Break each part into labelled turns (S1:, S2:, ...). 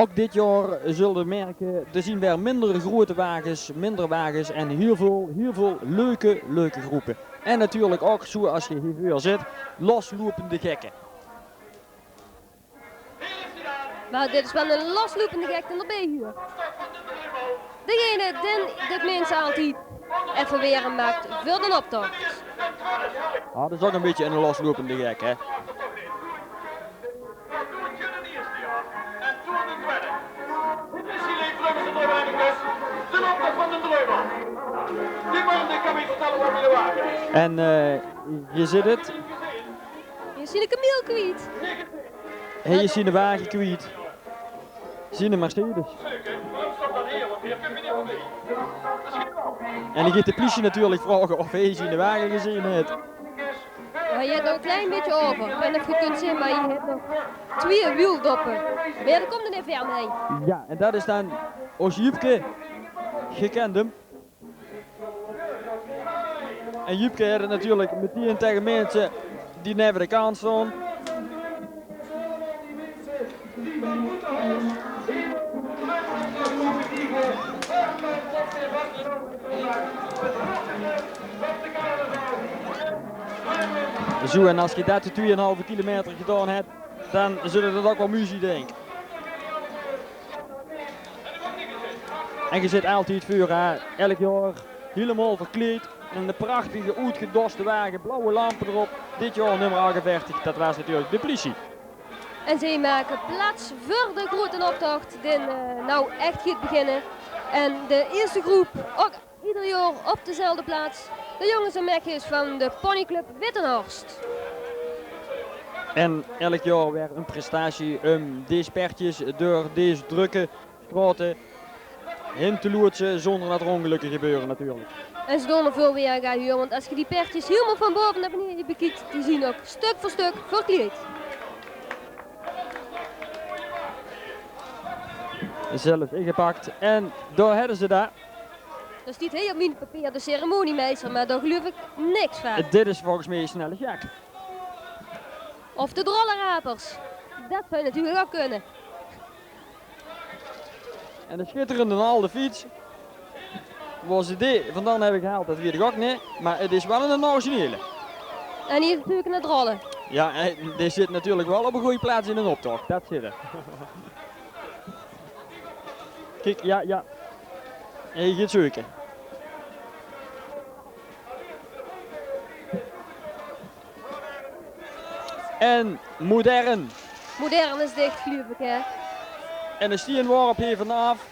S1: Ook dit jaar zullen we merken, er zien weer minder grote wagens, minder wagens en heel veel leuke groepen. En natuurlijk ook, zoals je hier weer ziet, loslopende gekken.
S2: Maar dit is wel een loslopende gek erbij hier. Degene die dit mensen altijd even weer maakt voor de optocht.
S1: Ah, dat is ook een beetje een loslopende gek, hè? En je ziet het.
S2: Je ziet een kameel kwijt.
S1: En je ziet een wagen kwijt. Je ziet een Mercedes. En dan gaat de politie natuurlijk vragen of hij in de wagen gezien heeft.
S2: Ja, je hebt nog een klein beetje over. Ik weet niet of je kunt zien, maar je hebt nog 2 wieldoppen. Maar ja, daar komt er even aan heen.
S1: Ja, en dat is dan ons Joepke. Je kent hem. En Joepke had het natuurlijk meteen tegen mensen die neven de kant staan. Zo, en als je dat de 2,5 kilometer gedaan hebt, dan zullen dat ook wel muziek denken. En je zit altijd voor, elk jaar helemaal verkleed. En een prachtige, uitgedoste wagen, blauwe lampen erop. Dit jaar nummer 48, dat was natuurlijk de politie.
S2: En zij maken plaats voor de grote optocht die nou echt gaat beginnen. En de eerste groep, ook ieder jaar op dezelfde plaats. De jongens en meisjes van de ponyclub Wittenhorst.
S1: En elk jaar weer een prestatie om deze pertjes door deze drukke straten heen te loodsen zonder dat er ongelukken gebeuren natuurlijk.
S2: En ze doen er veel weer aan hier, want als je die pertjes helemaal van boven naar beneden bekijkt, die zien ook stuk voor stuk verkleed.
S1: Zelf ingepakt en daar hebben ze daar.
S2: Er staat heel op mijn papier de ceremoniemeester, maar daar geloof ik niks van.
S1: Dit is volgens mij een snelle Jack.
S2: Of de drollenrapers. Dat zou natuurlijk ook kunnen.
S1: En de schitterende oude fiets. Waar ze die vandaan hebben gehaald, dat weet ik ook niet. Maar het is wel een originele.
S2: En hier is natuurlijk een drollen.
S1: Ja, die zit natuurlijk wel op een goede plaats in een optocht. Dat zit er. Kijk, ja. En je gaat zoeken. En modern.
S2: Modern is dicht, geloof ik, hè.
S1: En de steenworp hier vanaf.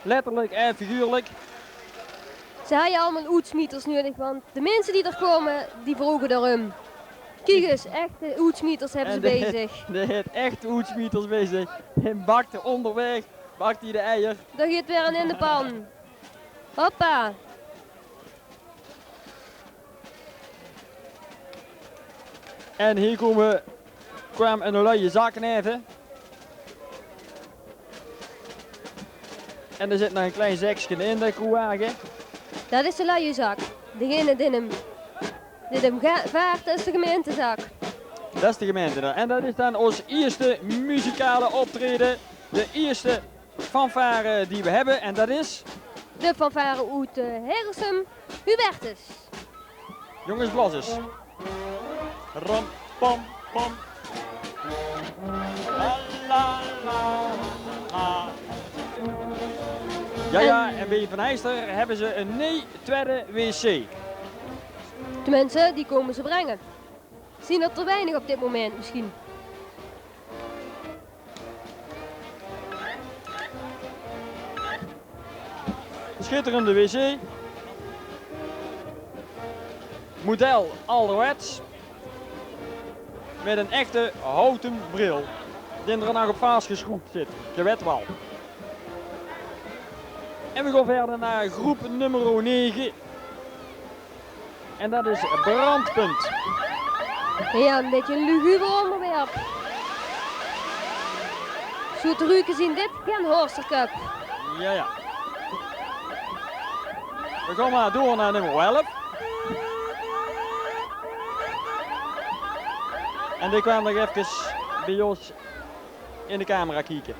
S1: Letterlijk en figuurlijk.
S2: Ze hebben allemaal oetsmieters nodig, want de mensen die er komen, die vroegen erom. Kijk eens, echte oetsmieters hebben ze bezig.
S1: De het echte oetsmieters bezig. En bakte onderweg, bakt hij de eier.
S2: Daar gaat weer een in de pan. Hoppa.
S1: En hier kwam een luie zakken even. En er zit nog een klein zekje in de koewagen.
S2: Dat is de luie zak. Degene die hem vaart is de gemeentezak.
S1: Dat is de gemeente. En dat is dan ons eerste muzikale optreden. De eerste fanfare die we hebben. En dat is...
S2: De fanfare uit Heersum, Hubertus.
S1: Jongens, blazzers. Ram, pam, pam. La, la, la, la. Ja, en bij Van Heister hebben ze een tweede wc.
S2: Tenminste, die komen ze brengen. Zien er te weinig op dit moment misschien.
S1: Schitterende wc. Model ouderwets. Met een echte houten bril. Die er nog op vastgeschroefd zit. Gewet wel. En we gaan verder naar groep nummer 9. En dat is Brandpunt.
S2: Ja, een beetje een luguber onderwerp. Zo te ruiken zien dit geen Horster Cup.
S1: Ja. We gaan maar door naar nummer 11. En die kwam nog even bij ons in de camera kijken.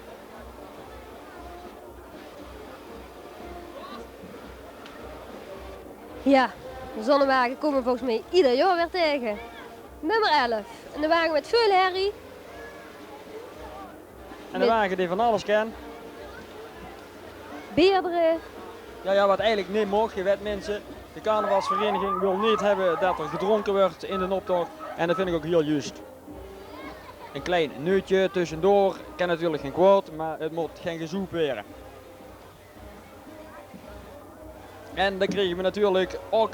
S2: Ja, de zonnewagen komen we volgens mij ieder jaar weer tegen. Nummer 11. En de wagen met veel herrie.
S1: En de wagen die van alles kent.
S2: Beerderen.
S1: Ja, wat eigenlijk niet mocht. Je weet mensen, de carnavalsvereniging wil niet hebben dat er gedronken wordt in de optocht. En dat vind ik ook heel juist. Een klein neutje tussendoor kan natuurlijk geen kwaad, maar het moet geen gezoep worden. En dan kregen we natuurlijk ook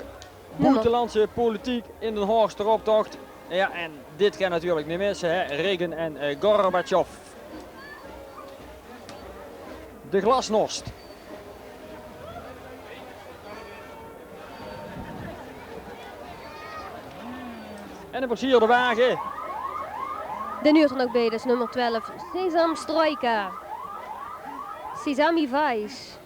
S1: buitenlandse politiek in de hoogste optocht. Ja, en dit kan natuurlijk niet missen, hè? Reagan en Gorbachev. De glasnost. En een versierde wagen.
S2: De nu er nog bij, dat is nummer 12. Sesam Strojka. Sesami Vice.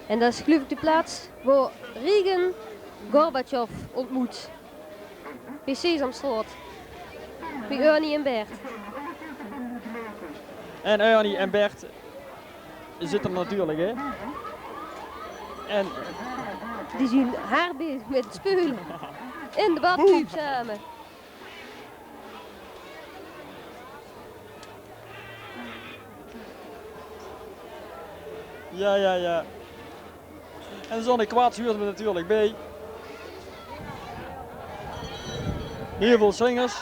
S2: En dat is geloof ik de plaats waar Reagan Gorbachev ontmoet. Bij Sesamstraat. Bij Ernie en Bert.
S1: En Ernie en Bert zitten er natuurlijk, hè. En
S2: die zien haar bezig met het spelen. In de badtube samen.
S1: Ja. En Zonne Kwaad huurt me natuurlijk bij. Heel veel zingers.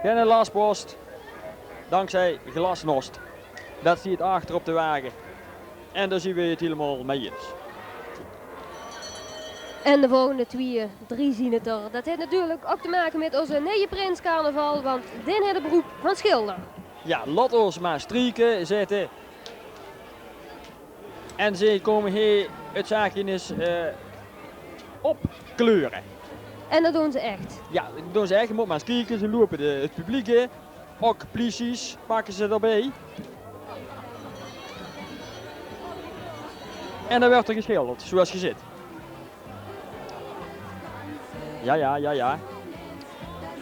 S1: Geen lastpost. Dankzij glasnost. Dat zie je het achter op de wagen. En daar zien we het helemaal mee eens.
S2: En de volgende 3 zien het er. Dat heeft natuurlijk ook te maken met onze Nijenprins carnaval, want dit heeft het beroep van schilder.
S1: Ja, laat ons maar strieken zetten. En ze komen hier het zaakjes opkleuren.
S2: En dat doen ze echt.
S1: Ja, dat doen ze echt. Je moet maar eens kijken. Ze lopen het publiek in. Ook polities pakken ze erbij. En dan wordt er geschilderd, zoals je ziet. Ja.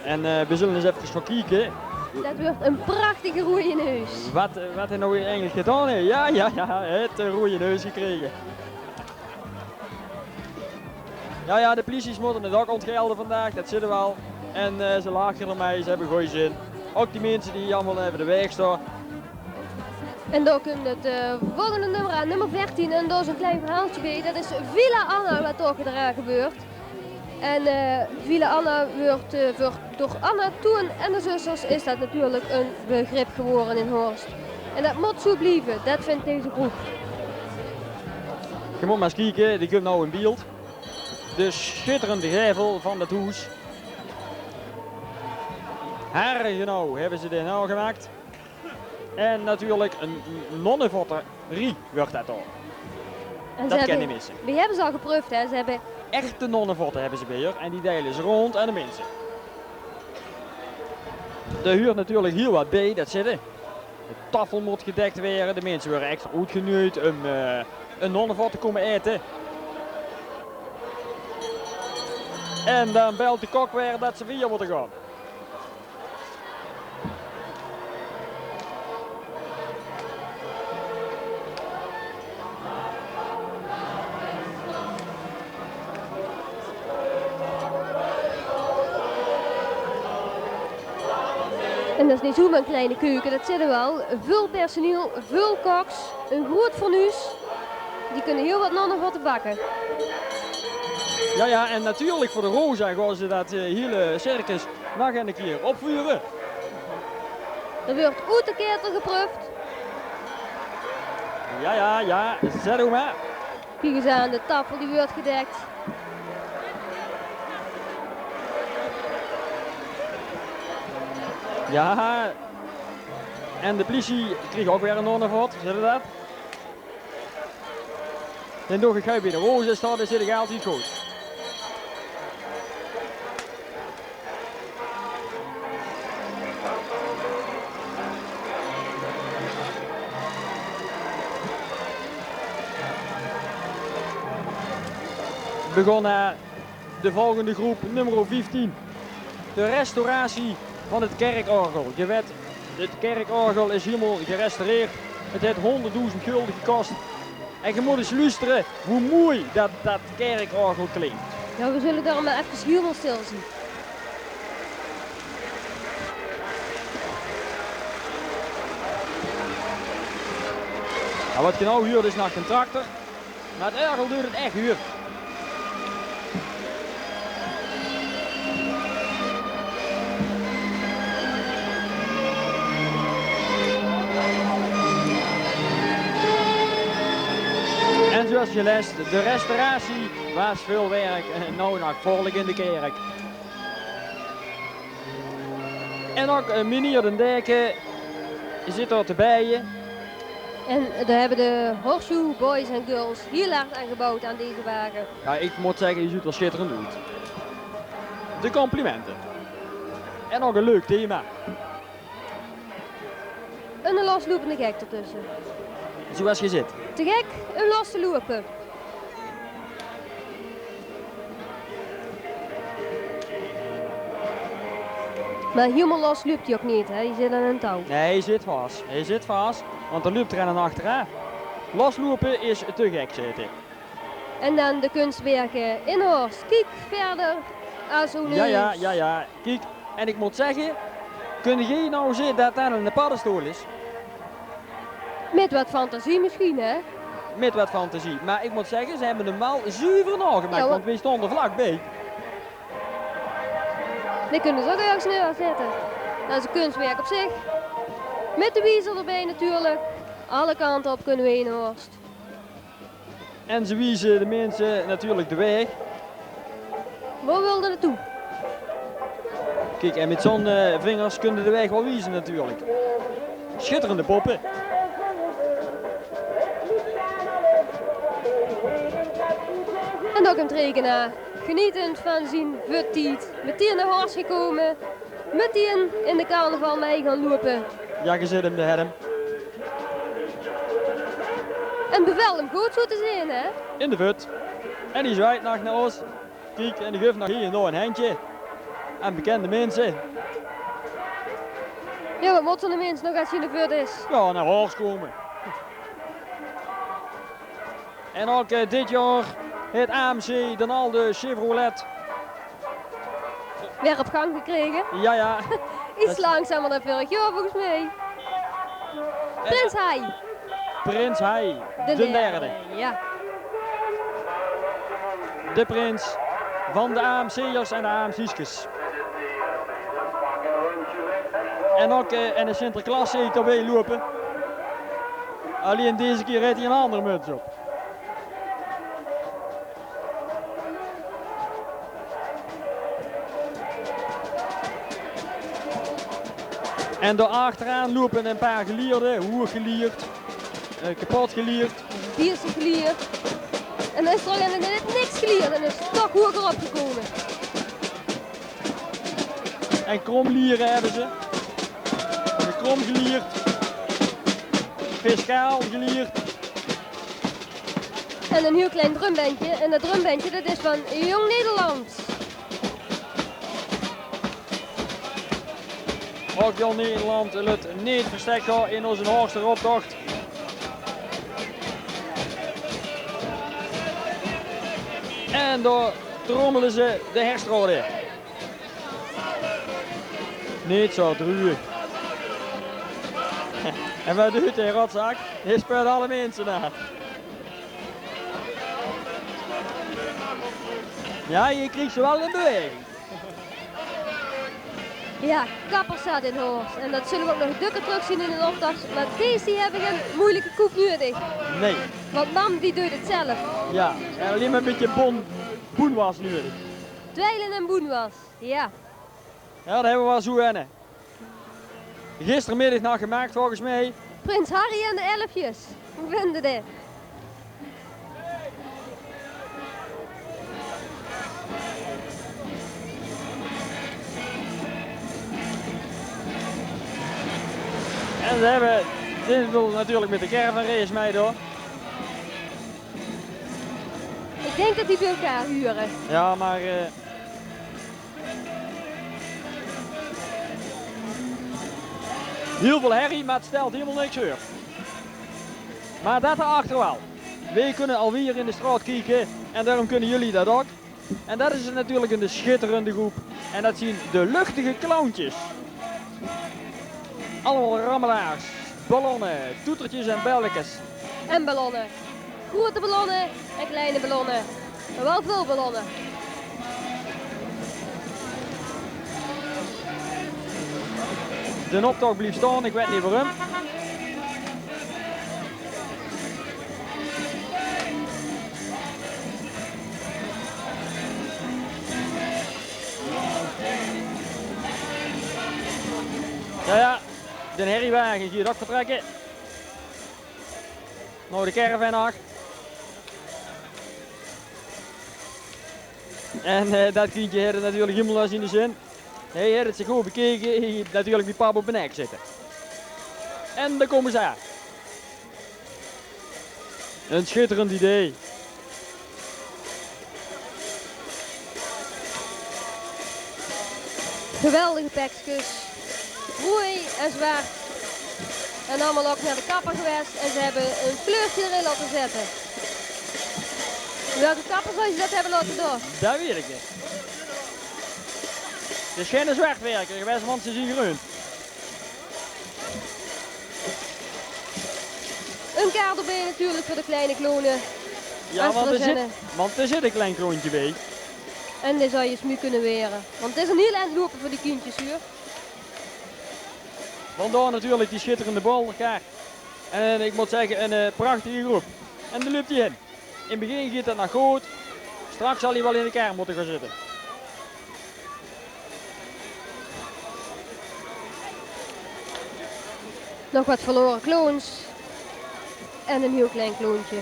S1: En we zullen eens even gaan kijken.
S2: Dat wordt een prachtige rode neus.
S1: Wat hij nou weer eigenlijk gedaan heeft. Ja, het rode neus gekregen. Ja, de polities moeten het ook ontgelden vandaag, dat zitten we al. En ze lachen ermee, ze hebben goede zin. Ook die mensen die allemaal even de weg staan.
S2: En dan komt het volgende nummer aan, nummer 14. En daar is een klein verhaaltje bij. Dat is Villa Anna wat toch eraan gebeurt. En Villa Anna wordt door Anna Toen en de zusters is dat natuurlijk een begrip geworden in Horst. En dat moet zo blijven, dat vindt deze groep.
S1: Je moet maar eens kijken, die komt nou in beeld. De schitterende gevel van het hoes. Hergen nou hebben ze dit nou gemaakt. En natuurlijk een nonnenvotterie wordt dat al. Dat kan je niet missen.
S2: Die hebben ze al geproefd, hè. Ze hebben
S1: echte nonnenvotten hebben ze weer en die delen ze rond aan de mensen. Er huurt natuurlijk heel wat bij, dat zitten. De tafel moet gedekt worden, de mensen worden extra uitgenuid om een nonnenvot te komen eten. En dan belt de kok weer dat ze weer moeten gaan.
S2: En dat is niet zomaar een kleine keuken, dat zitten wel. Veel personeel, veel koks, een groot fornuis. Die kunnen heel wat nonnenvotten bakken.
S1: Ja, en natuurlijk voor de Rosa gaan ze dat hele circus nog een keer opvuren.
S2: Er wordt uit de ketel geproefd.
S1: Ja, zet hem maar.
S2: Kijk eens aan, de tafel die wordt gedekt.
S1: Ja, en de politie kreeg ook weer een nonnenvot, zie je dat? En door ga je bij de Rozen staan, dan zit ik altijd goed. Begonnen de volgende groep, nummer 15. De restauratie van het kerkorgel. Je weet, dit kerkorgel is helemaal gerestaureerd. Het heeft 100.000 gulden gekost. En je moet eens luisteren hoe mooi dat kerkorgel klinkt.
S2: Ja, we zullen daar maar even helemaal stil zien.
S1: Nou, wat je nou huurt is naar een tractor. Maar het orgel doet het echt huur. En zoals je leest, de restauratie was veel werk en nou nog volk in de kerk. En ook meneer Den Dijken zit er te bijen.
S2: En daar hebben de Horseshoe Boys en Girls heel hard aan gebouwd aan deze wagen.
S1: Ja, ik moet zeggen, je ziet er schitterend uit. De complimenten. En nog een leuk thema.
S2: En een loslopende gek ertussen.
S1: Zoals je zit.
S2: Te gek, een los te lopen. Maar helemaal los loopt hij ook niet, hè? Die zit aan een touw.
S1: Nee, hij zit vast. Hij zit vast, want er loopt er een achteraan. Loslopen is te gek zitten.
S2: En dan de kunstwerken in Horst. Kijk verder. Zo
S1: Ja. Kijk, en ik moet zeggen, kun je nou zien dat dat een paddenstoel is?
S2: Met wat fantasie misschien, hè?
S1: Met wat fantasie. Maar ik moet zeggen, ze hebben hem wel zuiver nagemaakt,
S2: Ja,
S1: want we stonden vlakbij.
S2: Die kunnen ze ook ergens neerzetten. Dat is een kunstwerk op zich. Met de wiezel erbij natuurlijk. Alle kanten op kunnen we in Horst.
S1: En ze wijzen de mensen natuurlijk de weg.
S2: Waar wilden we naartoe?
S1: Kijk, en met zo'n vingers kunnen de weg wel wijzen natuurlijk. Schitterende poppen.
S2: En ook een tekenaar. Genietend van zijn futtiet. Meteen naar Horst gekomen. Meteen in de carnaval mee gaan lopen.
S1: Ja, je zit hem de herm.
S2: En bevel hem goed zo te zijn, hè?
S1: In de fut. En die zwaait naar ons. Kijk, en die geeft nog hier en daar een handje. Aan bekende mensen.
S2: Ja, wat moeten de mensen nog als je in de fut is?
S1: Ja, naar Horst komen. En ook dit jaar het AMC Denalde Chevrolet.
S2: Weer op gang gekregen.
S1: Ja.
S2: Iets langzamer dan vorig jaar volgens mij. Prins Hai.
S1: Prins Hai, de derde.
S2: Ja.
S1: De prins van de AMC'ers en de AMC'skes. En ook en de Sinterklaas zie ik erbij lopen. Alleen deze keer heeft hij een andere muts op. En daar achteraan lopen een paar gelierden, hoergelierd, kapot gelierd.
S2: Bierse gelierd. En dan is er al net niks gelierd en is toch hoger opgekomen.
S1: En kromlieren hebben ze. Een krom gelierd. Fiscaal gelierd.
S2: En een heel klein drumbandje. En dat drumbandje dat is van Jong Nederland.
S1: Ook Jong Nederland het niet verstekken in onze hoogste optocht. En door trommelen ze de herstrode. Niet zo druwen. En wat doet hij, rotzak? Hij speelt alle mensen na. Ja, je krijgt ze wel in beweging.
S2: Ja, Kappers staat in Horst. En dat zullen we ook nog dukker terugzien in de optocht. Maar deze die hebben geen moeilijke koek nodig.
S1: Nee.
S2: Want mam die doet het zelf.
S1: Ja, en alleen maar een beetje boenwas nodig.
S2: Dweilen en boenwas. Ja.
S1: Ja, dat hebben we wel zo wennen. Gistermiddag nog gemaakt volgens mij.
S2: Prins Harry en de elfjes. Hoe vinden dit?
S1: En ze hebben, dit wil natuurlijk met de caravan race mee door.
S2: Ik denk dat die bij elkaar huren.
S1: Ja, maar Heel veel herrie, maar het stelt helemaal niks voor. Maar dat erachter wel. Wij kunnen alweer in de straat kijken en daarom kunnen jullie dat ook. En dat is natuurlijk een schitterende groep. En dat zien de luchtige clowntjes. Allemaal rammelaars, ballonnen, toetertjes en belletjes.
S2: En ballonnen. Grote ballonnen en kleine ballonnen. Maar wel veel ballonnen.
S1: De optocht blijft staan, ik weet niet waarom. Ja, de herriewagen gaat ook vertrekken. Nou, de caravan nog. En dat kindje heeft natuurlijk helemaal in de zin. Hij heeft het zich goed bekeken, hij heeft natuurlijk die pap op de nek zitten. En daar komen ze aan. Een schitterend idee.
S2: Geweldige pakjes. Rooi en zwart. En allemaal ook naar de kapper geweest en ze hebben een kleurtje erin laten zetten. Welke kapper zou je dat hebben laten doen?
S1: Dat weet ik niet. Het is geen zwartwerker geweest, want ze zien groen.
S2: Een kaart erbij natuurlijk voor de kleine klonen.
S1: Ja, want er zit een klein kroontje bij.
S2: En die zou je smu kunnen weren. Want het is een heel eind lopen voor die kindjes hier.
S1: Vandaar natuurlijk die schitterende bal. En ik moet zeggen, een prachtige groep. En daar loopt hij in. In het begin gaat het nog goed. Straks zal hij wel in de kern moeten gaan zitten.
S2: Nog wat verloren kloons. En een heel klein kloontje.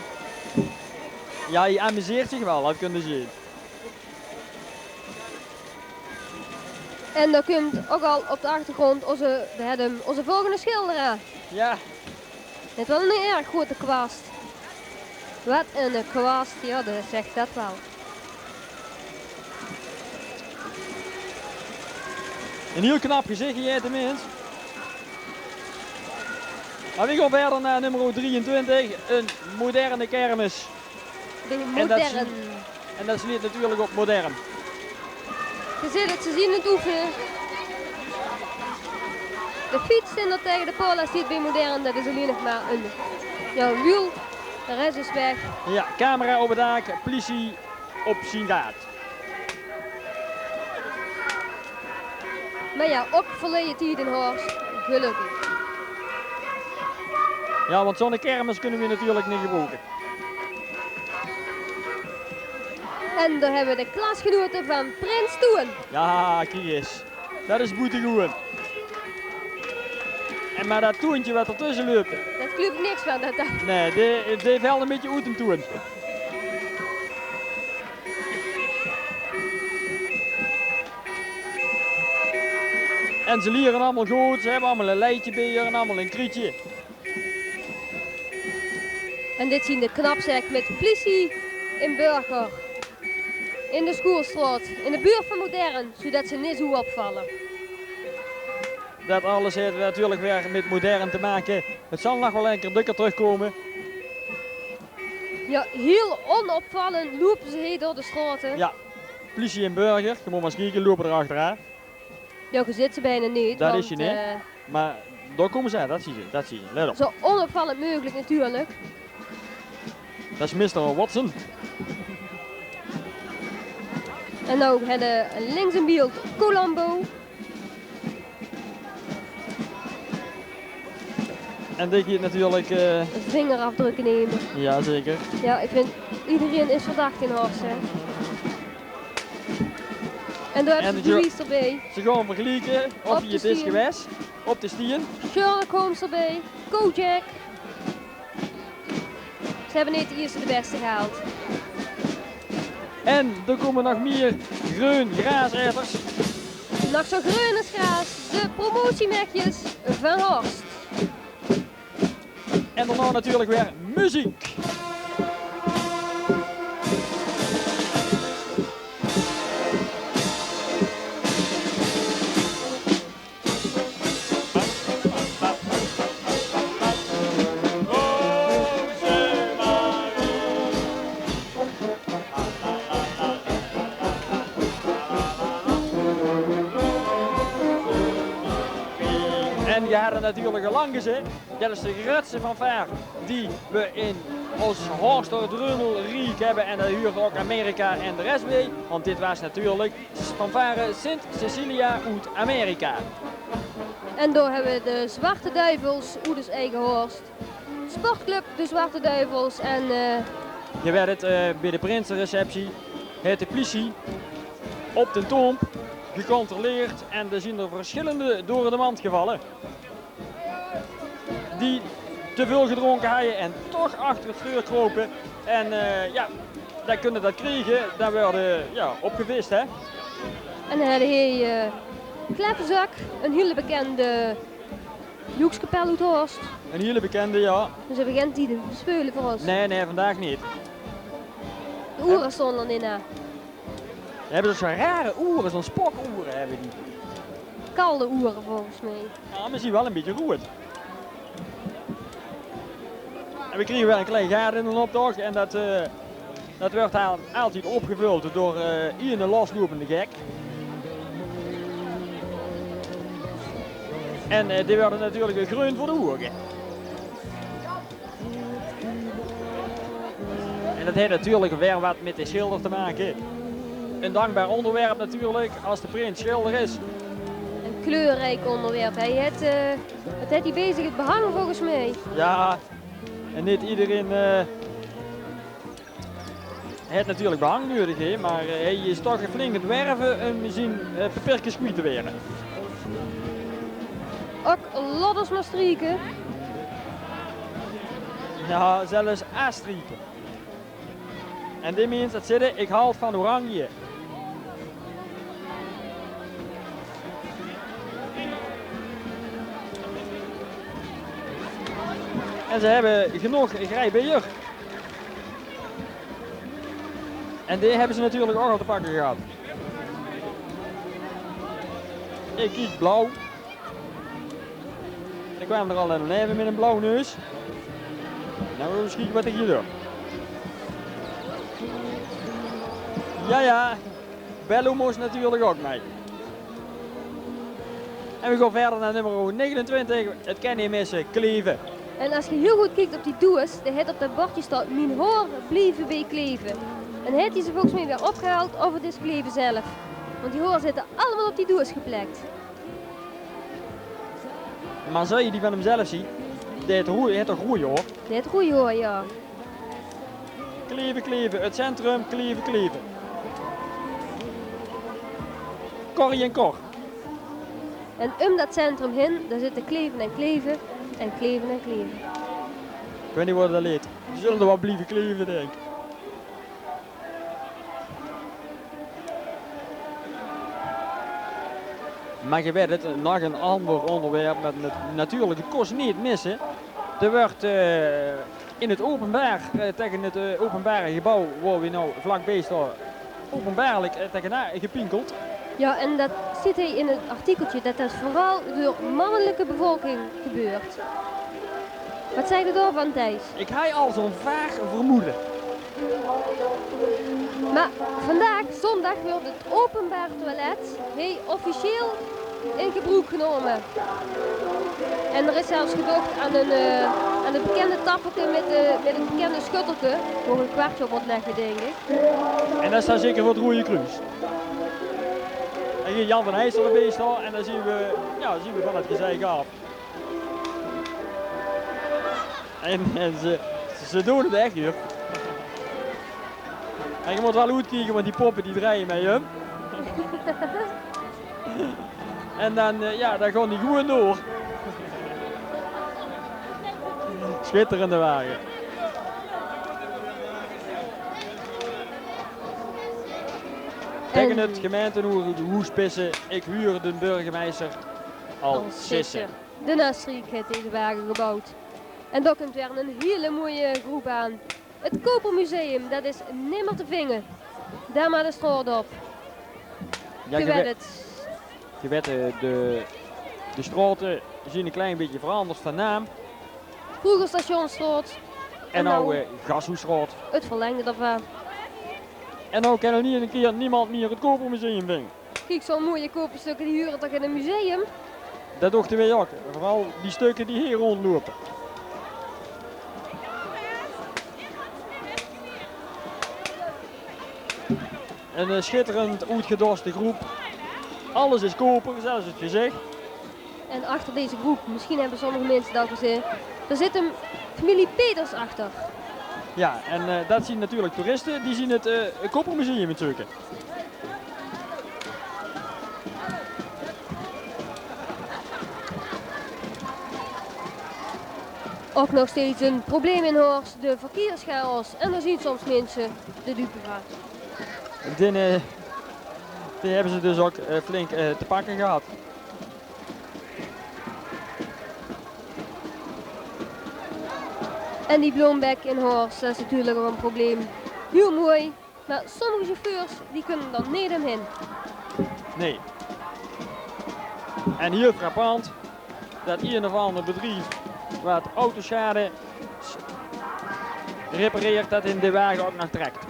S1: Ja, hij amuseert zich wel, dat kunnen zien.
S2: En dan komt ook al op de achtergrond onze volgende schilder.
S1: Ja.
S2: Het is wel een erg grote kwast. Wat een kwast, ja, dat zegt dat wel.
S1: Een heel knap gezicht hier tenminste. Maar we gaan verder naar nummer 23, een moderne kermis.
S2: De modern.
S1: En dat is natuurlijk ook modern.
S2: Je ziet het, ze zien het oefenen. De fiets en dat tegen de pola ziet bij modern, dat is alleen nog maar een wiel. De rest is weg.
S1: Ja, camera op het dak, politie op zijn gaat.
S2: Maar ja, ook verleden tijd in Horst, gelukkig.
S1: Ja, want zo'n kermis kunnen we natuurlijk niet gebruiken.
S2: En daar hebben we de klasgenoten van Prins Toen.
S1: Ja, kijk eens. Dat is boetegoed. En maar dat toentje wat ertussen loopt.
S2: Dat klopt niks van dat.
S1: Nee, die heeft wel een beetje uit hem toen. En ze leren allemaal goed, ze hebben allemaal een leidje bij en allemaal een krietje.
S2: En dit zien de knapzak met de politie in Burger. In de Schoolstraat, in de buurt van Modern, zodat ze niet zo opvallen.
S1: Dat alles heeft natuurlijk weer met modern te maken. Het zal nog wel een keer dikker terugkomen.
S2: Ja, heel onopvallend lopen ze hier door de straten.
S1: Ja, politie en burger, je moet maar eens kijken, lopen er achteraan.
S2: Ja, je ziet ze bijna niet.
S1: Dat
S2: want,
S1: is je niet. Maar daar komen ze, dat zie je, let op.
S2: Zo onopvallend mogelijk natuurlijk.
S1: Dat is Mr. Watson.
S2: En nou hebben links in beeld Colombo.
S1: En die gaat natuurlijk...
S2: Vingerafdrukken nemen.
S1: Ja, zeker.
S2: Ja, ik vind iedereen is verdacht in Horst. Hè. En daar hebben ze Louise erbij.
S1: Ze gaan vergelijken of je het is geweest. Op de stien.
S2: Sherlock Holmes erbij. Kojak. Ze hebben niet de eerste de beste gehaald.
S1: En er komen nog meer groen graaseters.
S2: Nog zo groen als graas. De promotiemerkjes van Horst.
S1: En daarna natuurlijk weer muziek. je hadden natuurlijk al lang gezien. Dat is de grootste fanfare die we in ons hoogste Drunelriek hebben. En dat huurt ook Amerika en de rest mee. Want dit was natuurlijk fanfare Sint Cecilia uit Amerika.
S2: En door hebben we de Zwarte Duivels, Oeders Eigenhorst. Sportclub de Zwarte Duivels en
S1: Je werd het bij de prinsenreceptie, het de politie, op de tomp, gecontroleerd en er zijn er verschillende door de mand gevallen. Die te veel gedronken hadden en toch achter het vuur kropen. En ja, dan kunnen dat krijgen, dan worden ja, opgevist hè.
S2: En dan hadden hij Kleppenzak, een hele bekende Joekskapel uit Horst.
S1: Een hele bekende ja.
S2: Dus we beginnen die te spelen voor ons.
S1: Nee, vandaag niet.
S2: De oeren stonden erin na.
S1: We hebben zo'n rare oeren, zo'n spokoeren hebben die.
S2: Kalde oeren volgens mij.
S1: Ja, maar zien wel een beetje roerd. En we kregen wel een klein gaar in een optocht en dat werd altijd opgevuld door een loslopende gek. En die werden natuurlijk groen voor de oeren. En dat heeft natuurlijk weer wat met de schilder te maken. Een dankbaar onderwerp natuurlijk als de prins schilder is.
S2: Een kleurrijk onderwerp. Het heeft hij bezig het behang volgens mij.
S1: Ja, en niet iedereen heeft natuurlijk behang nodig, hè, maar hij is toch flink het werven en misschien papier kwijt te werden.
S2: Ook lodders maar strieken.
S1: Ja, zelfs A-strieken. En dit means dat zitten, ik haal het van oranje. En ze hebben genoeg grijbeer. En die hebben ze natuurlijk ook al te pakken gehad. Ik kies blauw. En ik kwam er al een leven met een blauw neus. Nou, we eens kijken wat ik hier doe. Ja, Bello moest natuurlijk ook mee. En we gaan verder naar nummer 29. Het kan niet missen, Kleven.
S2: En als je heel goed kijkt op die doos, dan heeft op dat bordje staat mijn hoor blijven bij Kleven. En heeft hij ze volgens mij weer opgehaald of het is Kleven zelf. Want die horen zitten allemaal op die doos geplakt.
S1: Maar zou je die van hemzelf zien? Die heeft toch groeien hoor.
S2: Die heeft goeie hoor, ja.
S1: Kleven, het centrum, Kleven. Corrie en Cor.
S2: En om dat centrum heen, daar zitten Kleven en Kleven en Kleven en Kleven.
S1: Ik weet niet wat dat leed. Die zullen er wel blijven kleven, denk ik. Maar je weet het, nog een ander onderwerp met natuurlijk, het kost niet missen. Er wordt in het openbaar, tegen het openbare gebouw waar we nou vlakbij staan, openbaarlijk tegenaan gepinkeld.
S2: Ja, en dat zit hij in het artikeltje dat dat vooral door mannelijke bevolking gebeurt. Wat zei je daarvan, Thijs?
S1: Ik heb al zo'n vaag vermoeden.
S2: Maar vandaag, zondag, wordt het openbaar toilet officieel in gebruik genomen. En er is zelfs gedacht aan een bekende tapperke met een bekende schuttelke, voor een kwartje op leggen, denk ik.
S1: En dat staat zeker voor het Rode Kruis. En hier Jan van Heijsel erbij staan en dan zien we van het gezeik af. En ze doen het echt hier. En je moet wel goed kijken, want die poppen die draaien met je. En dan gaan die gewoon door. Schitterende wagen. Tegen het gemeentehoer de hoespissen, ik huur de burgemeester al sissen.
S2: De Nastrik heeft deze wagen gebouwd. En daar komt weer een hele mooie groep aan. Het Kopermuseum, dat is nimmer te vingen. Daar maar de straat op.
S1: Ja, je weet de straten zien een klein beetje veranderd van naam.
S2: Vroeger Stationsstraat.
S1: En nou Gashoesstraat.
S2: Het verlengde daarvan.
S1: En nou kan er niet een keer niemand meer het Kopermuseum vinden.
S2: Kijk, zo'n mooie koperstukken die huren toch in een museum?
S1: Dat dachten wij ook. Vooral die stukken die hier rondlopen. Een schitterend uitgedoste groep. Alles is koper, zelfs het gezicht.
S2: En achter deze groep, misschien hebben sommige mensen dat al gezien, daar zit een familie Peters achter.
S1: Ja, en dat zien natuurlijk toeristen, die zien het Kopermuseum natuurlijk.
S2: Ook nog steeds een probleem in Horst, de verkeerschaos. En daar zien soms mensen de dupe van.
S1: Die hebben ze dus ook flink te pakken gehad.
S2: En die Bloombek in Horst, dat is natuurlijk ook een probleem. Heel mooi, maar sommige chauffeurs die kunnen dan niet omheen.
S1: Nee. En hier frappant dat een of ander bedrijf wat autoschade repareert, dat in de wagen ook nog trekt.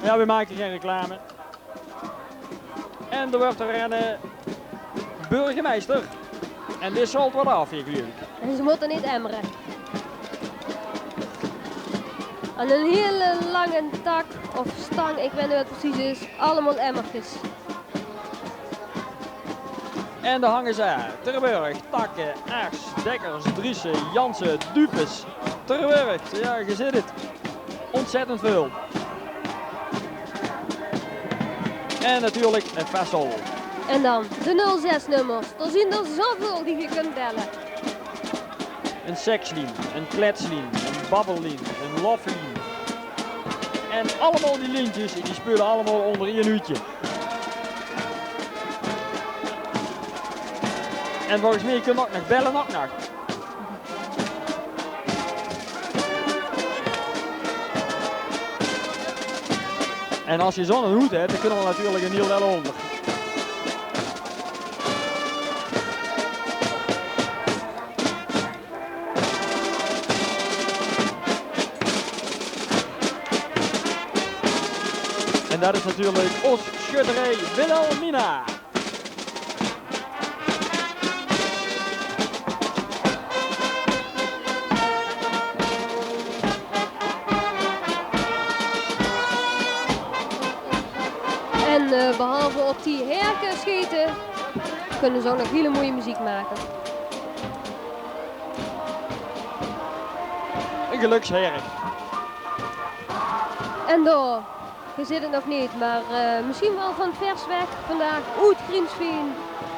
S1: Ja, we maken geen reclame. En er wordt er een burgemeester. En dit zult wat af hier geloof ik.
S2: En ze moeten niet emmeren. Aan een hele lange tak of stang, ik weet niet wat het precies is, allemaal emmertjes.
S1: En daar hangen ze Terburg, Takken, Aars, Dekkers, Driessen, Jansen, Dupes. Terburg, ja je ziet het. Ontzettend veel. En natuurlijk een Vessel.
S2: En dan de 06 nummers, er zijn er zoveel die je kunt bellen.
S1: Een sekslien, een kletslien, een babbellien, een loflien. En allemaal die lintjes, die spelen allemaal onder 1 uurtje. En volgens mij kun je ook nog bellen, ook nog. En als je zo'n hoed hebt, dan kunnen we natuurlijk een heel wel onder. En dat is natuurlijk Os Schutterij Wilhelmina.
S2: En behalve op die herken schieten, kunnen ze ook nog hele mooie muziek maken.
S1: Een geluksherk.
S2: En door, je ziet het nog niet, maar misschien wel van vers weg vandaag, uit Griensveen.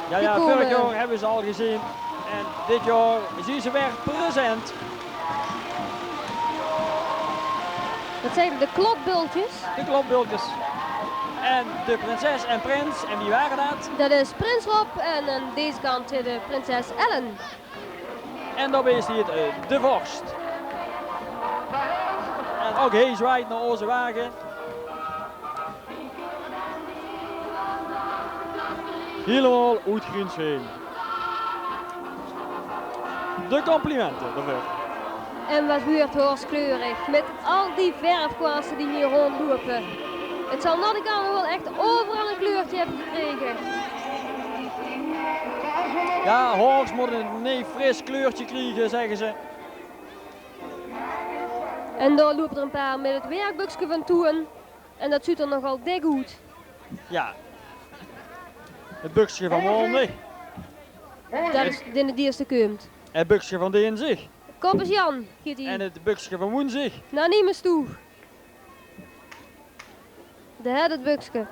S1: Ja,
S2: komen.
S1: vorig jaar hebben ze al gezien. En dit jaar zien ze weer present.
S2: Dat zijn de klokbultjes.
S1: De klopbultjes. En de prinses en prins. En wie waren dat?
S2: Dat is Prins Rob en aan deze kant zit de prinses Ellen.
S1: En daarbij is het de vorst. En ook hij zwaait naar onze wagen. Helemaal uit Griensveen. De complimenten daarvoor.
S2: En wat wordt Horstkleurig met al die verfkwasten die hier rondlopen. Het zal na de kamer wel echt overal een kleurtje hebben gekregen.
S1: Ja, Horst moet een nee fris kleurtje krijgen, zeggen ze.
S2: En daar lopen er een paar met het werkboekje van toe. En dat ziet er nogal dik uit.
S1: Ja. Het buksje van Wonder.
S2: Dat is de eerste komt.
S1: Het buksje van de in zich.
S2: Kop is Jan, giet hij.
S1: En het buksje van Woensig.
S2: Nou, niet meer toe. Daar het buksje.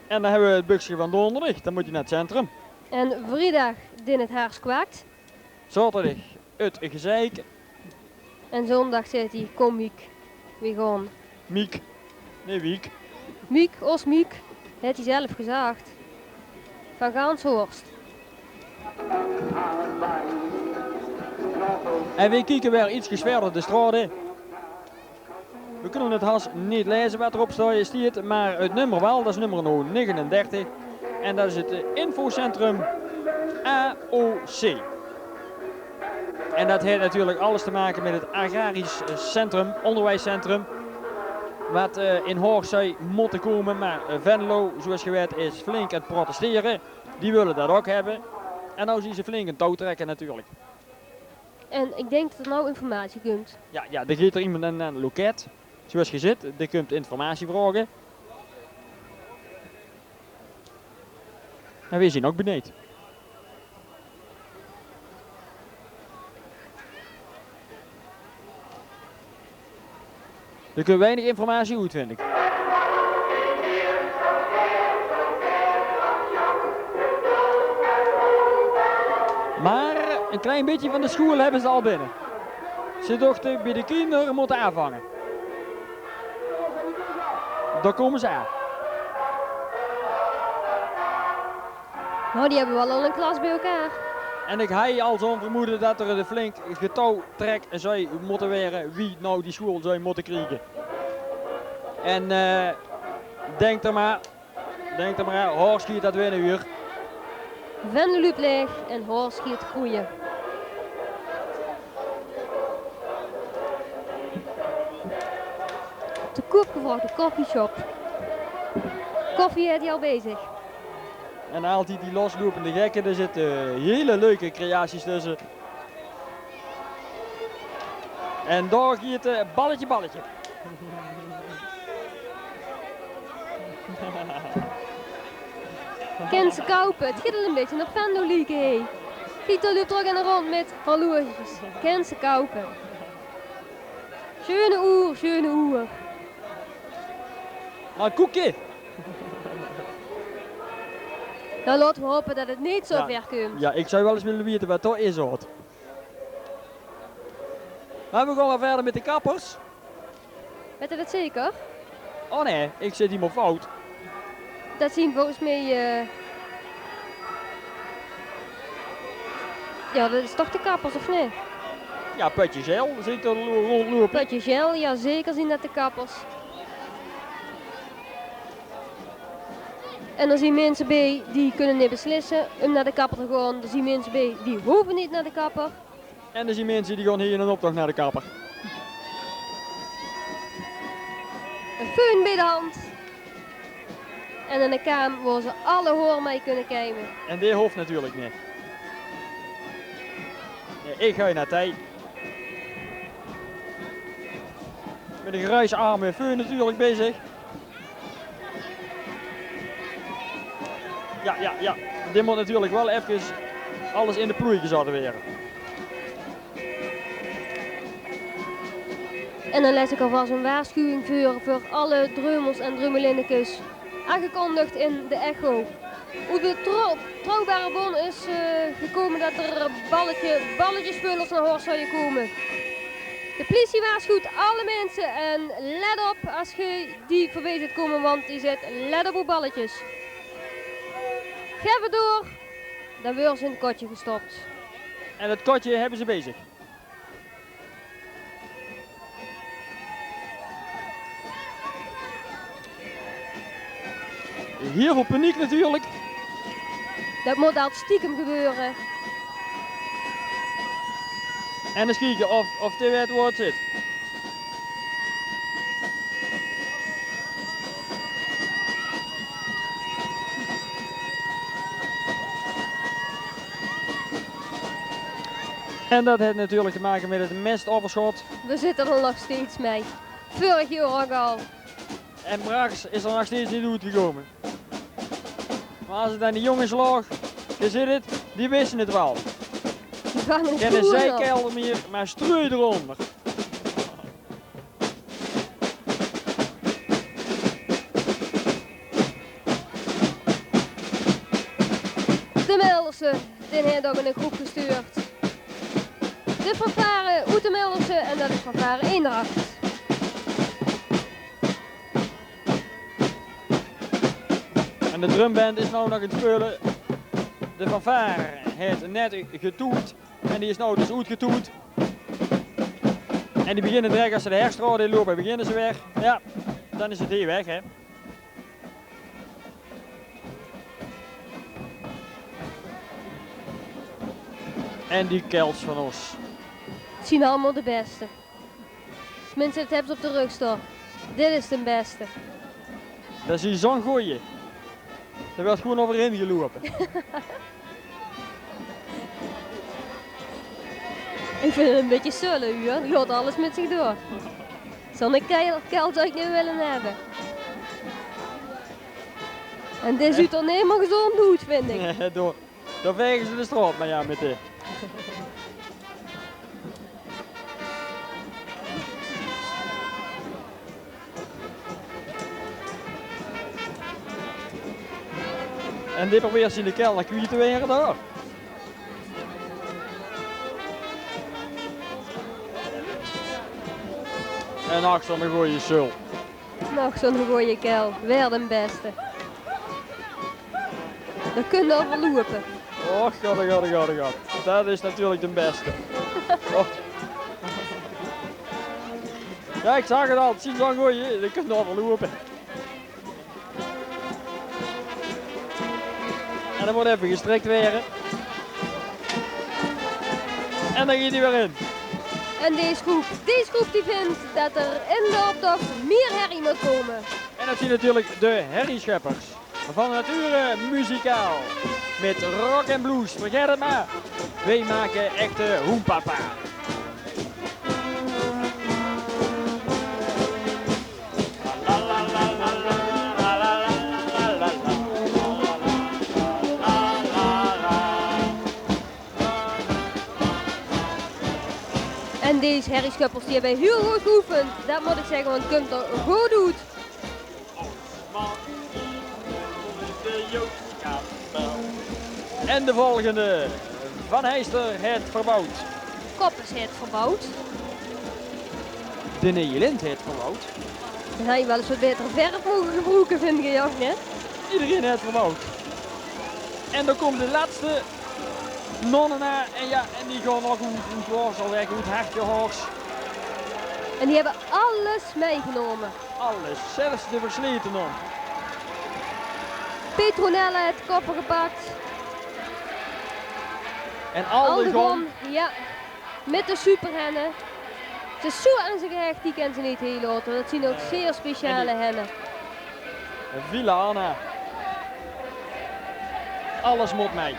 S1: En dan hebben we het buksje van Donderdag. Dan moet je naar het centrum.
S2: En vrijdag in het Haars kwaakt.
S1: Zaterdag het gezeik.
S2: En zondag zit hij, kom Miek. We gaan.
S1: Miek. Nee, Wiek.
S2: Miek, os Miek, heeft hij zelf gezegd. Van Gaanshorst.
S1: En we kijken weer iets verder de straat in. We kunnen het haast niet lezen wat erop staat, maar het nummer wel, dat is nummer 39. En dat is het infocentrum AOC. En dat heeft natuurlijk alles te maken met het agrarisch centrum, onderwijscentrum. Wat in Horst zou moeten komen, maar Venlo, zoals je weet, is flink aan het protesteren. die willen dat ook hebben. En nou zien ze flink een touw trekken natuurlijk.
S2: En ik denk dat er nou informatie komt.
S1: Ja, er gaat er iemand aan het loket, zoals je ziet, die komt informatie vragen. En we zien ook beneden. Er komt weinig informatie uit, vind ik. Maar een klein beetje van de school hebben ze al binnen. Ze dachten bij de kinderen moeten aanvangen. Daar komen ze aan.
S2: Nou, die hebben wel al een klas bij elkaar.
S1: En ik heb al zo'n vermoeden dat er een flink getouw trekt en zij moeten weren wie nou die school zou moeten krijgen. En denk er maar aan, Horst schiet dat winnen uur.
S2: Vendeloop leeg en Horst schiet groeien. Te koop gevraagde koffieshop. Koffie heeft hij al bezig.
S1: En altijd die loslopende gekken, er zitten hele leuke creaties tussen. En daar gaat het balletje.
S2: Ken ze kopen, het gaat al een beetje op Vendo lieken heen. Gieter loopt terug in de rond met horloges. Ken ze kopen. Schöne uur.
S1: Nou, koekje.
S2: Nou, laten we hopen dat het niet zo ver komt.
S1: Ja, ik zou wel eens willen weten wat dat is hoor. Maar we gaan wel verder met de kappers.
S2: Weet je dat zeker?
S1: Oh nee, ik zit hier maar fout.
S2: Dat zien volgens mij... Ja, dat is toch de kappers of nee?
S1: Ja, Putje Zeil, zit er rondlopen.
S2: Putje gel, ja zeker zien dat de kappers. En er zien mensen bij die kunnen niet beslissen om naar de kapper te gaan. Er zien mensen bij die hoeven niet naar de kapper.
S1: En er zijn mensen die gaan hier in een optocht naar de kapper.
S2: Een föhn bij de hand. En in de kamer waar ze alle horen mee kunnen kijken.
S1: En die hoeft natuurlijk niet. Nee, ik ga naar Tij. Met een gruisarme föhn natuurlijk bezig. Ja. Dit moet natuurlijk wel even alles in de ploei gezet worden.
S2: En dan les ik alvast een waarschuwing voor alle drummels en drummelinnekes. Aangekondigd in de echo. Hoe de trouwbare bon is gekomen dat er balletjespeulers naar Horst zouden komen. De politie waarschuwt alle mensen en let op als je die voorbij ziet komen, want die zit let op uw balletjes. Geef het door, dan worden ze in het kotje gestopt.
S1: En het kotje hebben ze bezig. Heel veel paniek natuurlijk.
S2: Dat moet altijd stiekem gebeuren.
S1: En eens kijken of dit weer het woord zit. En dat heeft natuurlijk te maken met het mestoverschot.
S2: We zitten er nog steeds mee. Vorig jaar ook al.
S1: En Brax is er nog steeds niet uitgekomen. Maar als het aan die jongens lag, je ziet het, die wisten het wel.
S2: Die gaan een
S1: Geen
S2: stoel
S1: zijkelder meer, maar strui eronder.
S2: De Meldersen, die heeft ook in een groep gestuurd. De fanfare uit de Meldersen en dat is fanfare Eendracht.
S1: En de drumband is nou nog in het spelen. De fanfare heeft net getoet en die is nou dus uitgetoet. En die beginnen direct als ze de herstrade in lopen, beginnen ze weg. Ja, dan is het hier weg hè. En die kels van ons.
S2: Het zien allemaal de beste. Mensen het hebben ze op de rug staan. Dit is de beste.
S1: Dat is hier zo'n goeie. Er werd gewoon overheen gelopen.
S2: Ik vind het een beetje zullen, hoor. Die gaat alles met zich door. Zo'n kuil zou ik niet willen hebben. En dit ziet er niet helemaal gezond uit, vind ik.
S1: Door vegen ze de straat, maar ja, met dit. En dit probeert ze in de kelder kwijt te weren daar. En achter een goeie sul.
S2: Nog zo'n goeie kuil. Weer de beste. Dat kun je al verlopen.
S1: Oh, god. Dat is natuurlijk de beste. Oh. Ja, ik zag het al. Het is zo'n goeie. Dat kun je al verlopen. En dan wordt even gestrikt weer. En dan gaat hij weer in.
S2: En deze groep die vindt dat er in de optocht meer herrie moet komen.
S1: En dat zijn natuurlijk de herriescheppers van Nature Muzikaal. Met rock en blues, vergeet het maar. Wij maken echte hoempapa.
S2: En deze herrieschuppers die hebben heel goed geoefend. Dat moet ik zeggen, want het komt er goed uit.
S1: En de volgende, Van Heister het verbouwd.
S2: Kop is het verbouwd.
S1: De Nederland het verbouwd.
S2: Dan had je wel eens wat beter verf mogen gebruiken, vind ik, ja, net.
S1: Iedereen het verbouwd. En dan komt de laatste nonnen na en ja, en die gaan nog goed worstel weg, goed hartje hors.
S2: En die hebben alles meegenomen.
S1: Alles, zelfs de versleten non.
S2: Petronella het koppen gepakt.
S1: En Aldegon.
S2: Ja, met de superhennen. Ze is zo aan zich gehecht, die kent ze niet heel laten. Dat zien ook zeer speciale hennen.
S1: Villa Anna. Alles moet mee.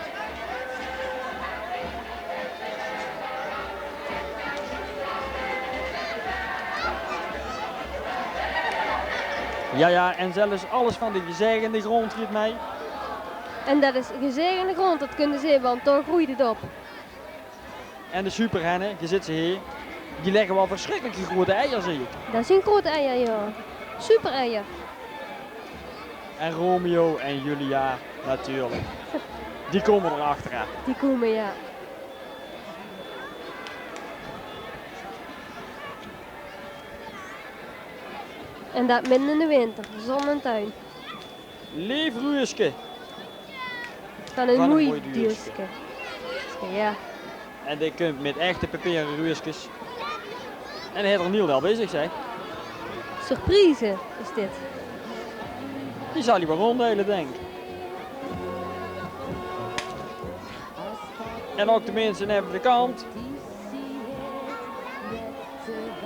S1: Ja, en zelfs alles van de gezegende grond gaat mee.
S2: En dat is gezegende grond, dat kunnen ze zien, want toch groeit het op.
S1: En de superhennen, je zit ze hier, die leggen wel verschrikkelijke grote eieren, zie ik.
S2: Dat zijn grote eieren, ja. Super eier.
S1: En Romeo en Julia, natuurlijk. Die komen er achteraan.
S2: Die komen, ja. En dat midden in de winter, zon en tuin.
S1: Lief Ruuske.
S2: Van een mooi dierske. Ja.
S1: En die komt met echte papieren ruuskes. En hij heeft er Niel al bezig zijn.
S2: Surprise is dit.
S1: Die zal hij wel ronddelen, denk ik. En ook de mensen hebben de kant.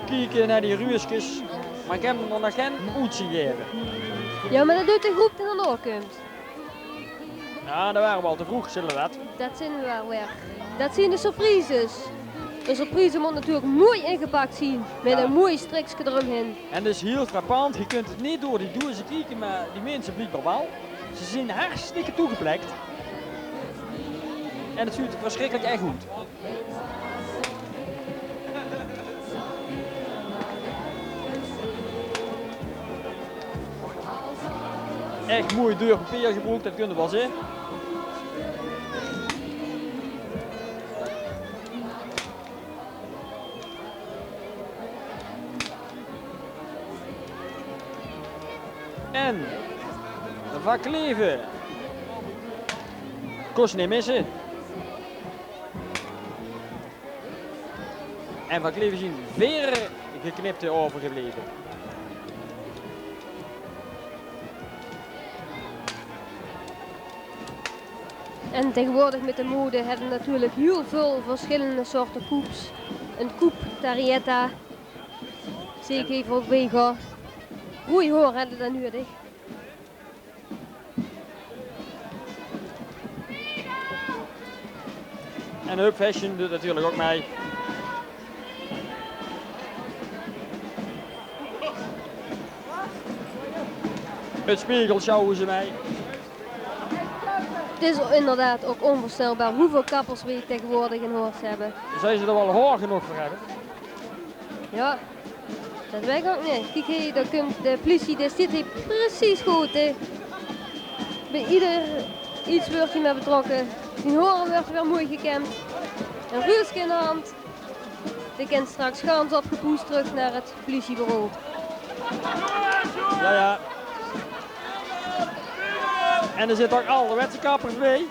S1: Kijken naar die ruuskes. Maar ik heb hem nog geen oetje gegeven.
S2: Ja, maar dat doet de groep die dan ook komt.
S1: Ja, dat waren we al te vroeg, zullen we dat.
S2: Dat zijn we wel weer. Dat zijn de surprises. De surprise moet natuurlijk mooi ingepakt zien. Met een mooi striksje eromheen.
S1: En dat is heel frappant. Je kunt het niet door die dozen kijken, maar die mensen blijkbaar wel. Ze zijn hartstikke toegeplekt. En het ziet er verschrikkelijk echt goed. Echt mooi duur papier gebruikt, dat kunnen we wel zien. En Van Kleven kost niet missen. En Van Kleven zien weer geknipte overgebleven.
S2: En tegenwoordig met de mode hebben we natuurlijk heel veel verschillende soorten koeps. Een koep, Tarietta, zeker even ook Vega. Goeie hoor hebben we dan nodig.
S1: En Up Fashion doet natuurlijk ook mee. Het Spiegel sjouwen ze mee.
S2: Het is inderdaad ook onvoorstelbaar hoeveel kappers we tegenwoordig in Horst hebben.
S1: Zijn ze er wel hoog genoeg voor hebben?
S2: Ja, dat weet ik ook niet. Kijk hier, daar komt de politie, die zit hier precies goed. Hè. Bij ieder iets wordt hij mee betrokken. Die horen wordt weer mooi gekend. Een ruilsje in de hand. Die kent straks gans opgepoest terug naar het politiebureau.
S1: Ja, ja. En er zitten ook ouderwetse kappers bij.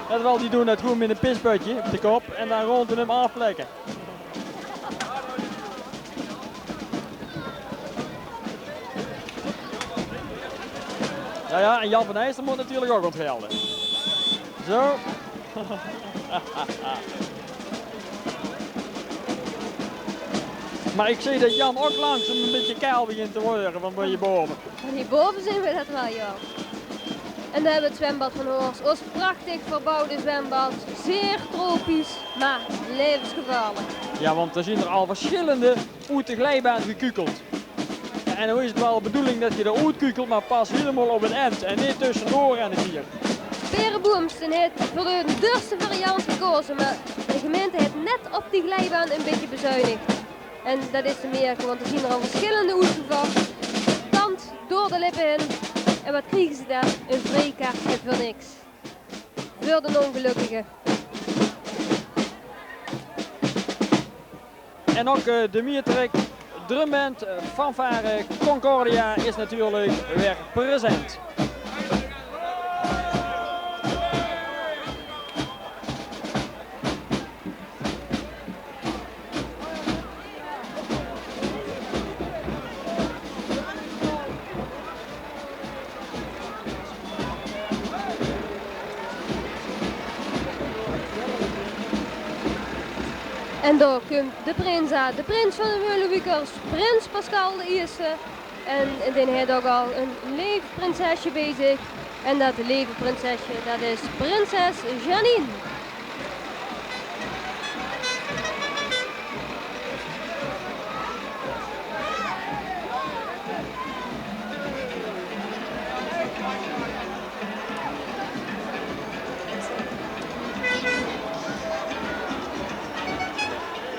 S1: Dat wel, die doen het gewoon met een pisputje op de kop en dan rond hem afplekken. Ja, ja, en Jan van Heijster moet natuurlijk ook ontgelden. Zo. Maar ik zie dat Jan ook langzaam een beetje kaal begint te worden van hierboven.
S2: Van hierboven zien we dat wel, ja. En dan hebben we het zwembad van Horst. Ons prachtig verbouwde zwembad. Zeer tropisch, maar levensgevaarlijk.
S1: Ja, want er zijn er al verschillende uit de glijbaan gekukeld. Ja, en dan is het wel de bedoeling dat je er uitkukelt, maar pas helemaal op het eind en niet tussendoor aan het hier.
S2: Perenboomsten heeft voor de duurste variant gekozen, maar de gemeente heeft net op die glijbaan een beetje bezuinigd. En dat is te merken, want er zien er al verschillende uitgevallen. Tand door de lippen in. En wat krijgen ze daar? Een vrijkaartje voor niks. Voor de ongelukkigen.
S1: En ook de Miertrek drumband fanfare Concordia is natuurlijk weer present.
S2: En daar komt de prins aan, de prins van de Meulenwiekers, prins Pascal de Eerste. En die heeft ook al een leefprinsesje bezig. En dat leefprinsesje, dat is prinses Janine.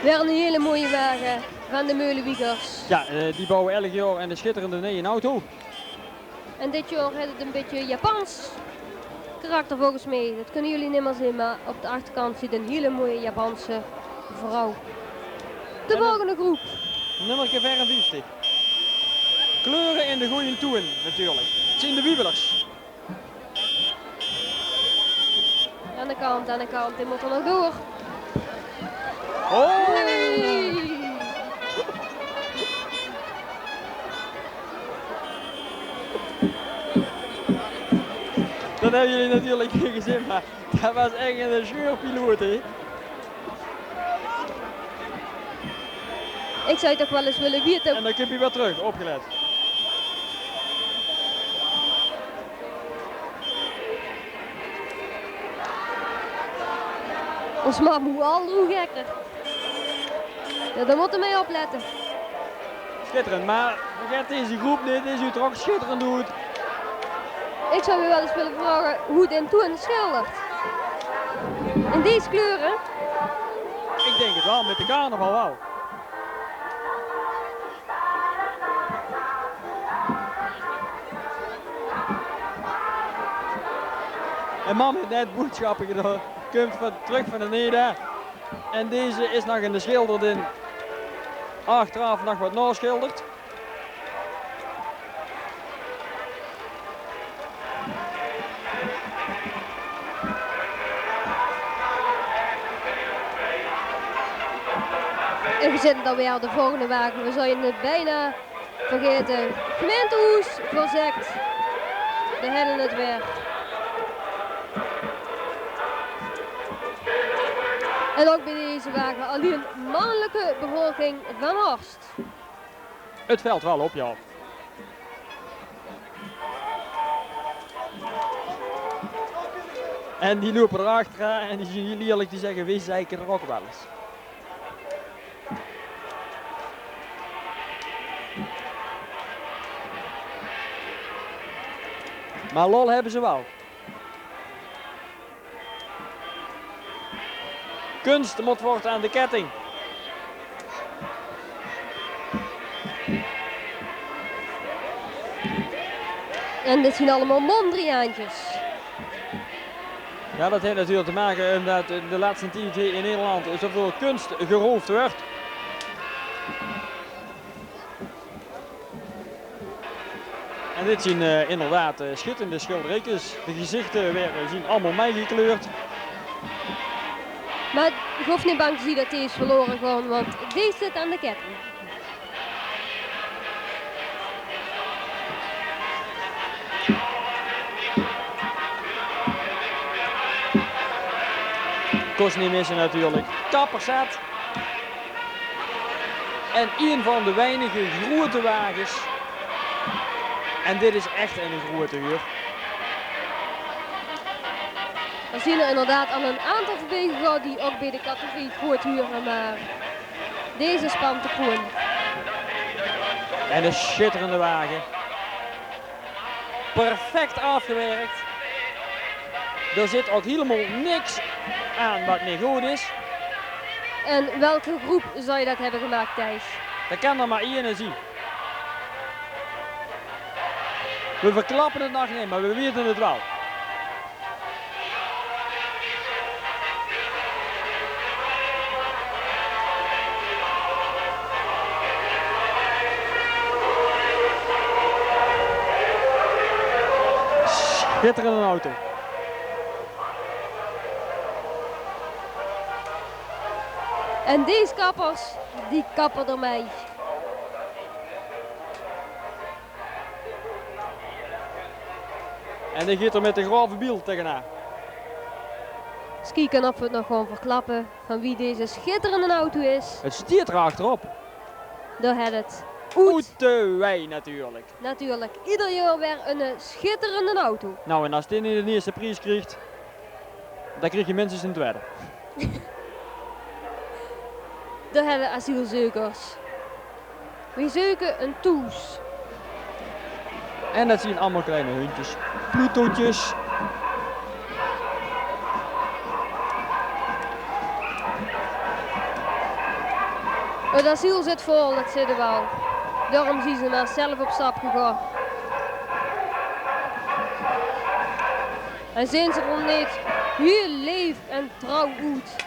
S2: Weer een hele mooie wagen van de Meulenwiekers.
S1: Ja, die bouwen elk jaar een schitterende nieuwe auto.
S2: En dit jaar heeft het een beetje Japans karakter volgens mij. Dat kunnen jullie niet meer zien, maar op de achterkant zit een hele mooie Japanse vrouw. De volgende groep.
S1: Nummer 54. Kleuren in de goede toon natuurlijk. Het zijn de wiebelers.
S2: Aan de kant, die moet er nog door.
S1: Oh!
S2: Hey.
S1: Dat hebben jullie natuurlijk niet gezien, maar dat was echt een scheurpiloot, hè?
S2: Ik zou toch wel eens willen weten.
S1: En dan kun je weer terug, opgelet.
S2: Ons man moet al hoe gekker. Ja, daar moeten we mee opletten.
S1: Schitterend, maar vergeet deze groep niet, deze u ook schitterend doet.
S2: Ik zou je wel eens willen vragen hoe dit toen schildert. In deze kleuren.
S1: Ik denk het wel, met de carnaval wel. En man heeft net boodschappen gedaan, komt terug van de Neder. En deze is nog in de schilderd in. Achteraf nog wat naschilderd.
S2: En we zitten dan weer op de volgende wagen. We zouden het bijna vergeten. Gemeentehoes verzekt. We hebben het weer. En ook bij deze wagen alleen mannelijke bevolking van Horst.
S1: Het valt wel op, ja. En die lopen erachter en die zien jullie eerlijk die zeggen, wees zeiken er ook wel eens. Maar lol hebben ze wel. Kunst moet worden aan de ketting.
S2: En dit zijn allemaal Mondriaantjes.
S1: Ja, dat heeft natuurlijk te maken met de laatste tijd in Nederland zoveel kunst geroofd wordt. En dit zien inderdaad schitterende schilderijtjes. De gezichten weer zien allemaal meegekleurd.
S2: Maar ik hoef niet bang te zien dat deze is verloren gewoon, want deze zit aan de ketting.
S1: Kost niet missen natuurlijk. Kapperzet. En een van de weinige grote wagens. En dit is echt een grote huur.
S2: We zien er inderdaad al een aantal voorbij gegaan die ook bij de categorie groot huren, maar deze spant de kroon.
S1: En een schitterende wagen. Perfect afgewerkt. Er zit ook helemaal niks aan wat niet goed is.
S2: En welke groep zou je dat hebben gemaakt, Thijs?
S1: Dat kan er maar één zien. We verklappen het nog niet, maar we weten het wel. Schitterende auto.
S2: En deze kappers, die kappen ermee.
S1: En die gaat er met de grove biel tegenaan.
S2: Dus kijken of we het nog gewoon verklappen van wie deze schitterende auto is.
S1: Het stiert er achterop.
S2: Daar had het.
S1: Oetewij natuurlijk.
S2: Natuurlijk, ieder jaar weer een schitterende auto.
S1: Nou, en als dit niet de eerste prijs krijgt, dan krijg je minstens een tweede.
S2: Daar hebben asielzoekers. We zoeken een toes.
S1: En dat zien allemaal kleine hondjes. Plutootjes.
S2: Het asiel zit vol, dat zitten wel. Daarom zijn ze maar zelf op stap gegaan. En zijn ze er niet heel leef en trouw goed.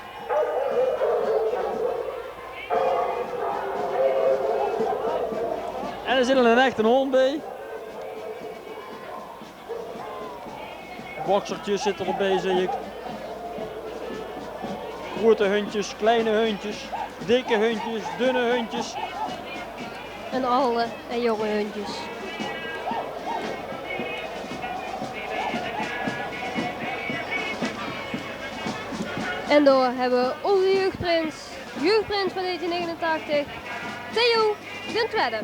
S1: En er zit een echte hond bij. Boksertjes zitten erbij, zie ik. Grote hondjes, kleine hondjes, dikke hondjes, dunne hondjes.
S2: En oude en jonge hondjes. En daar hebben we onze jeugdprins van 1989, Theo de Tweede.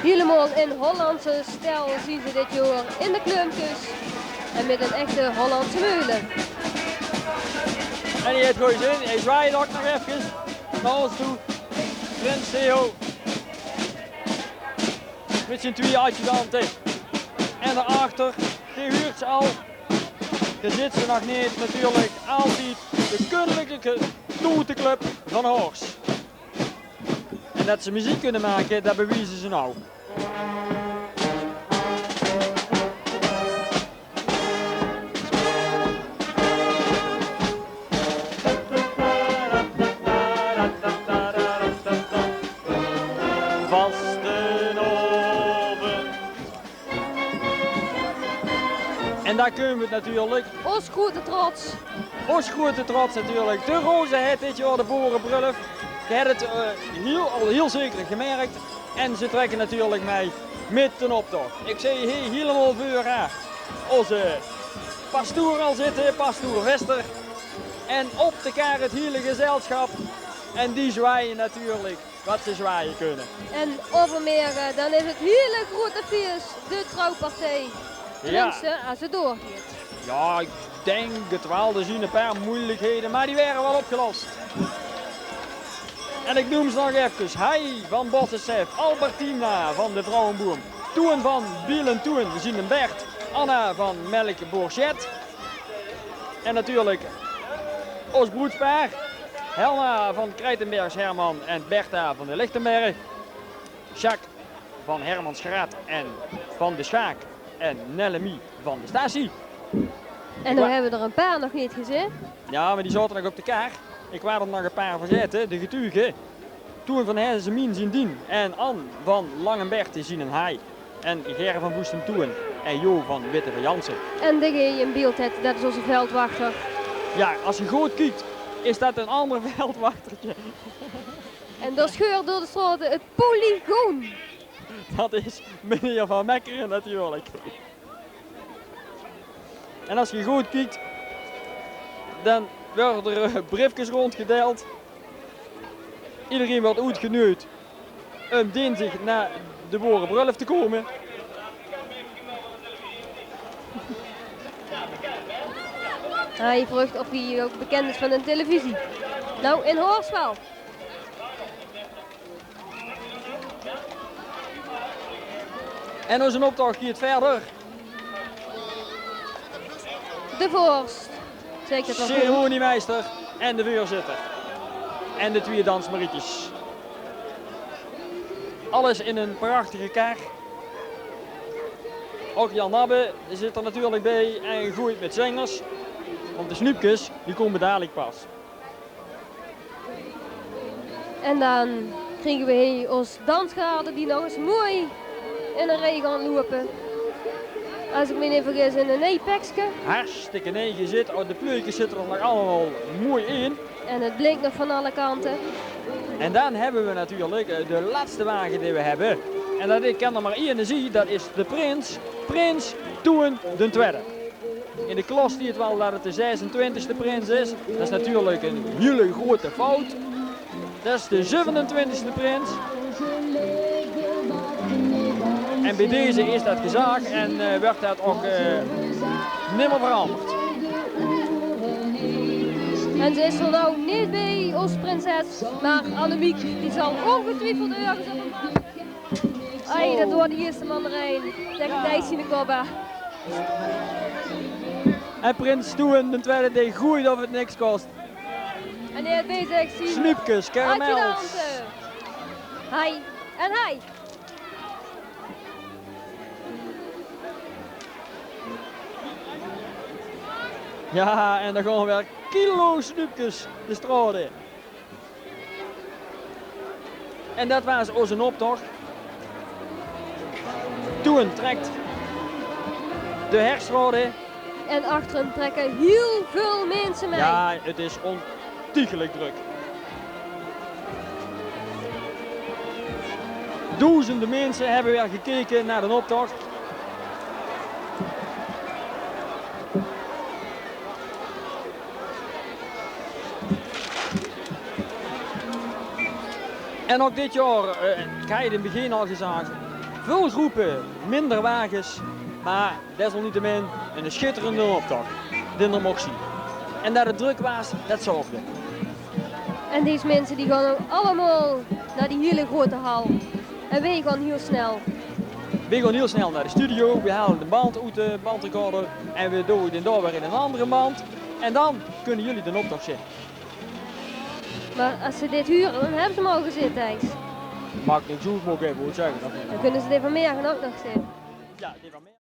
S2: Helemaal in Hollandse stijl zien ze dit jaar in de klumpjes en met een echte Hollandse meulen.
S1: En die heeft goeie zin, hij zwaait ook nog even naar ons toe. Prins Theo. Met zijn twee adjudanten. En daarachter, die huurt ze al. Daar zit ze nog niet, natuurlijk altijd de koninklijke toetenclub van Horst. En dat ze muziek kunnen maken, dat bewijzen ze nou. En daar kunnen we het natuurlijk.
S2: Ons grote trots.
S1: Ons grote trots natuurlijk. De roze het dit jaar de boerenbrulf. Je hebt het al heel zeker gemerkt. En ze trekken natuurlijk mee met een optocht. Ik zie hier helemaal voor onze pastoor al zitten, pastoor Wester. En op de kaart het hele gezelschap. En die zwaaien natuurlijk wat ze zwaaien kunnen.
S2: En overmeer, dan is het hele grote feest, de trouwpartij. Tenminste, als het doorgaat.
S1: Ja, ik denk het wel. Er zijn een paar moeilijkheden, maar die werden wel opgelost. En ik noem ze nog even. Hij van Bossensef, Albertina van de Vrouwenboom, Toen van Bielen Toen, Bert, Anna van Melk Bourget. En natuurlijk ons broedspaar, Helma van Krijtenbergs Herman en Bertha van de Lichtenberg. Jacques van Herman Schraat en van de Schaak en Nellemie van de Statie.
S2: En dan hebben we er een paar nog niet gezien.
S1: Ja, maar die zaten nog op de kaart. Ik wou er nog een paar vergeten, de getuigen. Toen van Hezemien zien Dien en Anne van Langenberg zien een haai. En Ger van Woesten Toen en Jo van Witte van Jansen.
S2: En de G in beeld heeft, dat is onze veldwachter.
S1: Ja, als je goed kijkt, is dat een ander veldwachtertje.
S2: En dat scheurt door de straten het polygoon.
S1: Dat is meneer Van Mekkeren natuurlijk. En als je goed kijkt, dan worden er briefjes rondgedeeld. Iedereen wordt uitgenodigd om dinsdag naar de Boerenbrulf te komen.
S2: Hij vraagt of hij ook bekend is van de televisie. Nou, in Horswal.
S1: En als een optocht gaat verder.
S2: De voorst. Zeker toch?
S1: Ceremoniemeester en de voorzitter. En de twee dansmarietjes. Alles in een prachtige kar. Ook Jan Nabbe zit er natuurlijk bij en gooit met zingers. Want de snoepjes die komen dadelijk pas.
S2: En dan krijgen we hier ons dansgarde die nog eens mooi in de rij gaan lopen. Als ik me niet vergis in een Apexke.
S1: Hartstikke negen zit. De pleurtjes zitten er nog allemaal mooi in.
S2: En het blinkt nog van alle kanten.
S1: En dan hebben we natuurlijk de laatste wagen die we hebben. En dat ik kan er maar één zien, dat is de Prins. Prins Toen de Tweede. In de klas zie het wel dat het de 26e prins is. Dat is natuurlijk een hele grote fout. Dat is de 27e prins. En bij deze is dat gezag en werd dat ook nimmer veranderd.
S2: En ze is er nou niet bij als prinses, maar Annemiek die zal ongetwijfeld ergens op maken. Ai, dat wordt de eerste mandarijn. Zeg Thijs in de kobba.
S1: En Prins Toen de Tweede die groeit of het niks kost.
S2: En die heeft bezig zien.
S1: Snoepjes, karamels.
S2: Hi en hi.
S1: Ja, en dan gaan weer kilo snoepjes de straat in. En dat was onze optocht. Toen trekt de herstraat in.
S2: En achter hem trekken heel veel mensen mee.
S1: Ja, het is ontiegelijk druk. Duizenden mensen hebben weer gekeken naar de optocht. En ook dit jaar, ik had het in het begin al gezegd, veel groepen, minder wagens, maar desalniettemin een schitterende optocht. Dit nog mocht zien. En dat het druk was, dat zorgde.
S2: En deze mensen die gaan ook allemaal naar die hele grote hal. En wij gaan heel snel.
S1: We gaan heel snel naar de studio, we halen de band uit de bandrecorder en we doen het daar weer in een andere band. En dan kunnen jullie de optocht zien.
S2: Maar als ze dit huren, dan hebben ze hem al gezien, Thijs.
S1: Maakt niks uit, moet ik even goed zeggen.
S2: Dan kunnen ze dit vanmiddag ook nog zien.
S1: Ja, dit van mij.